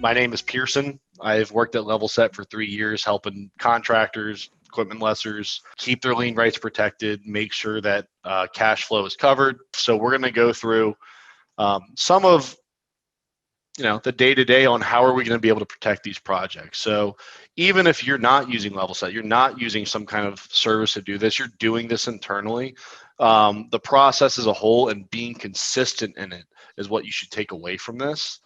My name is Pearson. I've worked at Level Set for 3 years, helping contractors, equipment lessors keep their lien rights protected, make sure that cash flow is covered. So we're going to go through some of the day-to-day on how are we going to be able to protect these projects. So even if you're not using Level Set, you're not using some kind of service to do this, you're doing this internally. The process as a whole and being consistent in it is what you should take away from this.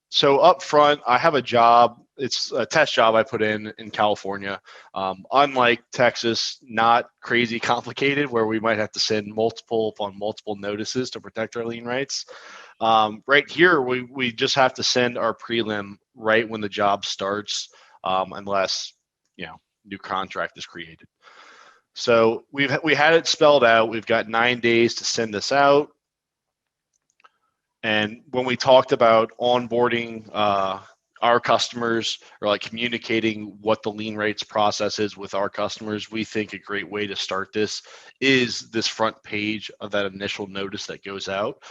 So up front, I have a job. It's a test job I put in California. Unlike Texas, not crazy complicated where we might have to send multiple upon multiple notices to protect our lien rights. Right here, we just have to send our prelim right when the job starts, unless new contract is created. So we had it spelled out. We've got 9 days to send this out. And when we talked about onboarding our customers or like communicating what the lien rates process is with our customers, we think a great way to start this is this front page of that initial notice that goes out.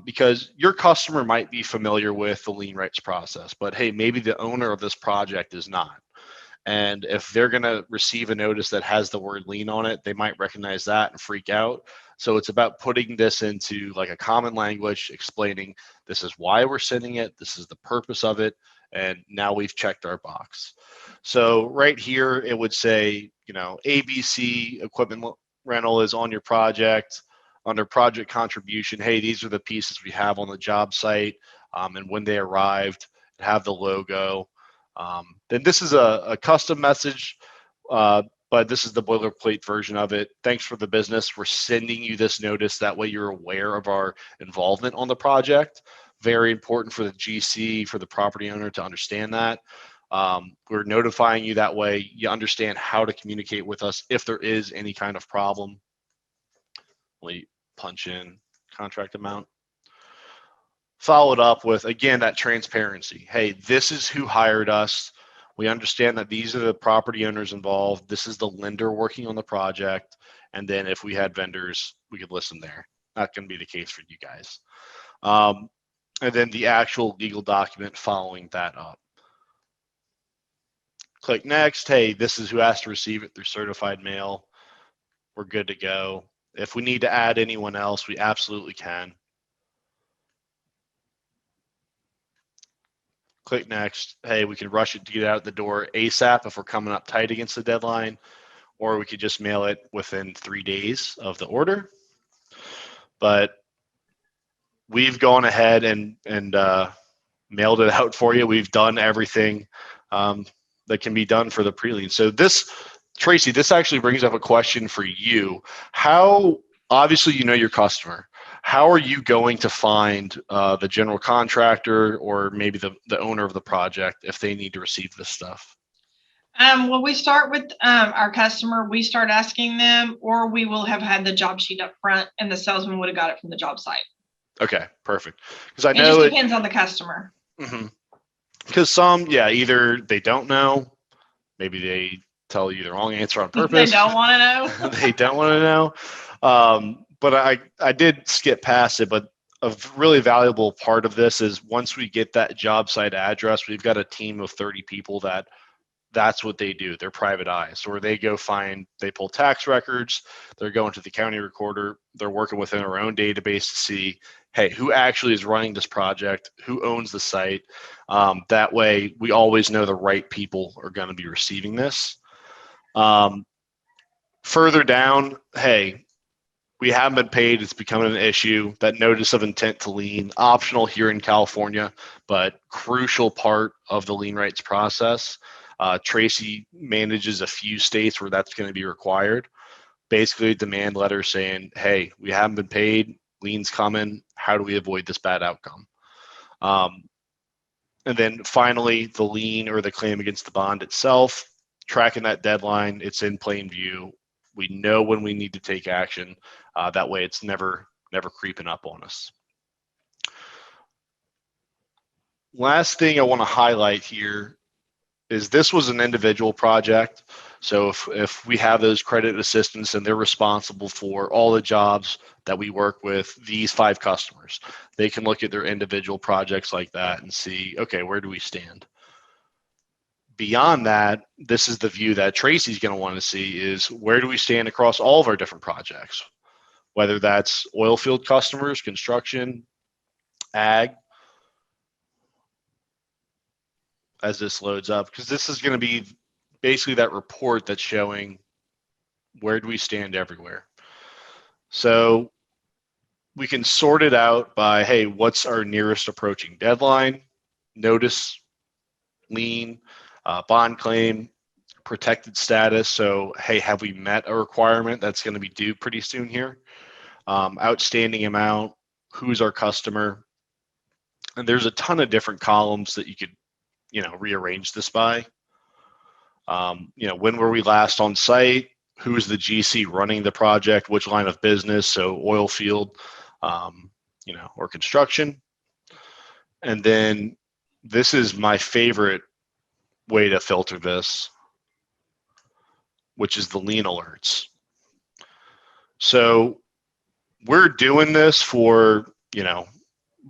Because your customer might be familiar with the lien rights process, but hey, maybe the owner of this project is not. And if they're going to receive a notice that has the word lien on it, they might recognize that and freak out. So it's about putting this into like a common language, explaining this is why we're sending it, this is the purpose of it, and now we've checked our box. So right here, it would say, ABC equipment rental is on your project. Under project contribution, hey, these are the pieces we have on the job site, and when they arrived, have the logo. Then this is a custom message, but this is the boilerplate version of it. Thanks for the business. We're sending you this notice. That way you're aware of our involvement on the project. Very important for the GC, for the property owner to understand that. We're notifying you that way. You understand how to communicate with us if there is any kind of problem. We punch in contract amount. Followed up with, again, that transparency. Hey, this is who hired us. We understand that these are the property owners involved. This is the lender working on the project. And then if we had vendors, we could list them there. Not going to be the case for you guys. And then the actual legal document following that up. Click next. Hey, this is who has to receive it through certified mail. We're good to go. If we need to add anyone else, we absolutely can. Click next. Hey, we can rush it to get out the door ASAP if we're coming up tight against the deadline, or we could just mail it within 3 days of the order. But we've gone ahead and mailed it out for you. We've done everything that can be done for the Prelean. So this, Tracy, this actually brings up a question for you. How, obviously you know your customer. How are you going to find the general contractor or maybe the owner of the project if they need to receive this stuff? Well, we start with our customer. We start asking them, or we will have had the job sheet up front and the salesman would have got it from the job site. Okay, perfect. Because I know it just depends on the customer. Because some, either they don't know, maybe they tell you the wrong answer on purpose. They don't want to know. They don't want to know. But I did skip past it, but a really valuable part of this is once we get that job site address, we've got a team of 30 people that's what they do. They're private eyes. So where they go they pull tax records, they're going to the county recorder, they're working within our own database to see, hey, who actually is running this project, who owns the site. That way we always know the right people are going to be receiving this. Further down, hey, we haven't been paid. It's becoming an issue. That notice of intent to lien, optional here in California, but crucial part of the lien rights process. Tracy manages a few states where that's going to be required. Basically, a demand letter saying, hey, we haven't been paid. Lien's coming. How do we avoid this bad outcome? And then finally, the lien or the claim against the bond itself, tracking that deadline. It's in plain view. We know when we need to take action. That way it's never creeping up on us. Last thing I want to highlight here is this was an individual project. So if we have those credit assistants and they're responsible for all the jobs that we work with these 5 customers, they can look at their individual projects like that and see, okay, where do we stand? Beyond that, this is the view that Tracy's going to want to see is where do we stand across all of our different projects, whether that's oil field customers, construction, ag, as this loads up, because this is going to be basically that report that's showing where do we stand everywhere. So we can sort it out by, hey, what's our nearest approaching deadline, notice, lien, bond claim, protected status. So, hey, have we met a requirement that's going to be due pretty soon here? Outstanding amount, who's our customer? And there's a ton of different columns that you could, rearrange this by. When were we last on site? Who is the GC running the project? Which line of business? So oil field, or construction. And then this is my favorite way to filter this, which is the lien alerts. So we're doing this for,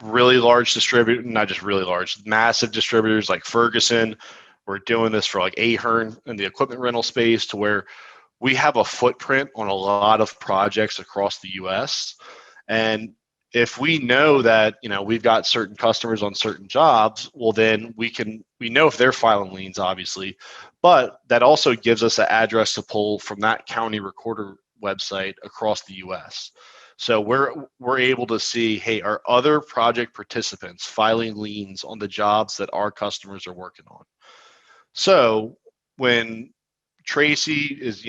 really large distributors, not just really large, massive distributors like Ferguson. We're doing this for like Ahern in the equipment rental space, to where we have a footprint on a lot of projects across the US. And if we know that, we've got certain customers on certain jobs, well, then we know if they're filing liens, obviously, but that also gives us an address to pull from that county recorder website across the US. So we're able to see, hey, are other project participants filing liens on the jobs that our customers are working on? So when Tracy is,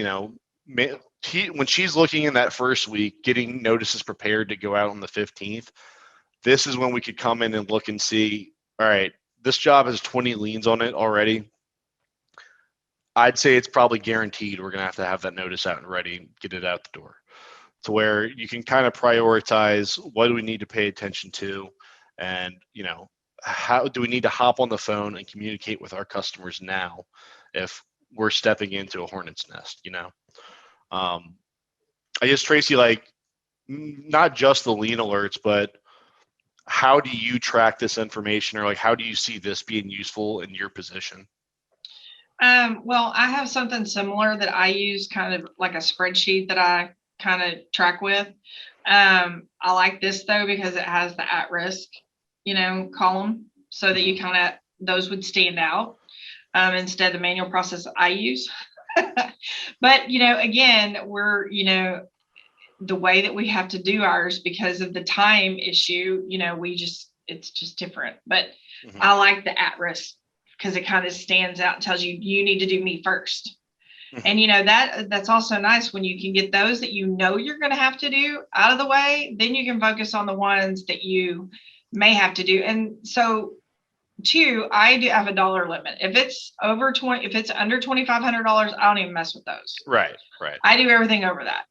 when she's looking in that first week, getting notices prepared to go out on the 15th, this is when we could come in and look and see, all right, this job has 20 liens on it already. I'd say it's probably guaranteed we're going to have that notice out and ready and get it out the door, to where you can kind of prioritize what do we need to pay attention to, and, how do we need to hop on the phone and communicate with our customers now if we're stepping into a hornet's nest, I guess, Tracy, like, not just the lien alerts, but how do you track this information, or like, how do you see this being useful in your position? Well, I have something similar that I use, kind of like a spreadsheet that I kind of track with. I like this though, because it has the at-risk, column, so that you kind of, those would stand out instead of the manual process I use. But, again, we're, the way that we have to do ours because of the time issue, it's just different. But I like the at-risk because it kind of stands out and tells you, you need to do me first. And that's also nice when you can get those that you're going to have to do out of the way. Then you can focus on the ones that you may have to do. And so, too, I do have a dollar limit. If it's under $2,500, I don't even mess with those. Right. I do everything over that.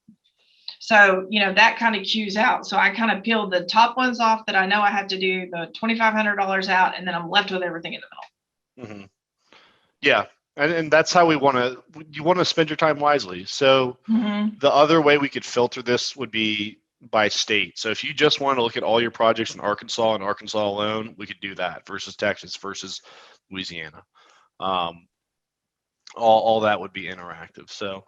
So, that kind of cues out. So I kind of peel the top ones off that I know I have to do, the $2,500 out, and then I'm left with everything in the middle. Yeah. And that's how you want to spend your time wisely. So the other way we could filter this would be by state. So if you just want to look at all your projects in Arkansas and Arkansas alone, we could do that versus Texas versus Louisiana. All that would be interactive. So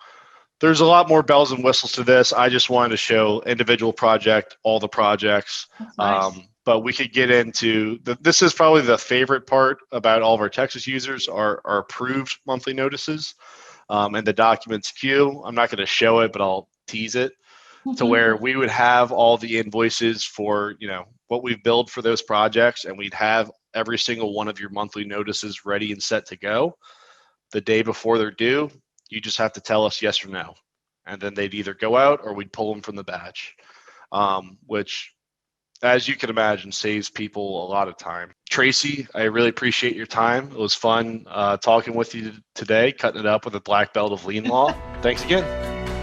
there's a lot more bells and whistles to this. I just wanted to show individual project, all the projects. Nice. But we could get into this is probably the favorite part about all of our Texas users, are approved monthly notices and the documents queue. I'm not going to show it, but I'll tease it to where we would have all the invoices for, what we've billed for those projects, and we'd have every single one of your monthly notices ready and set to go. The day before they're due, you just have to tell us yes or no. And then they'd either go out or we'd pull them from the batch, which, as you can imagine, saves people a lot of time. Tracy, I really appreciate your time. It was fun talking with you today, cutting it up with a black belt of lien law. Thanks again.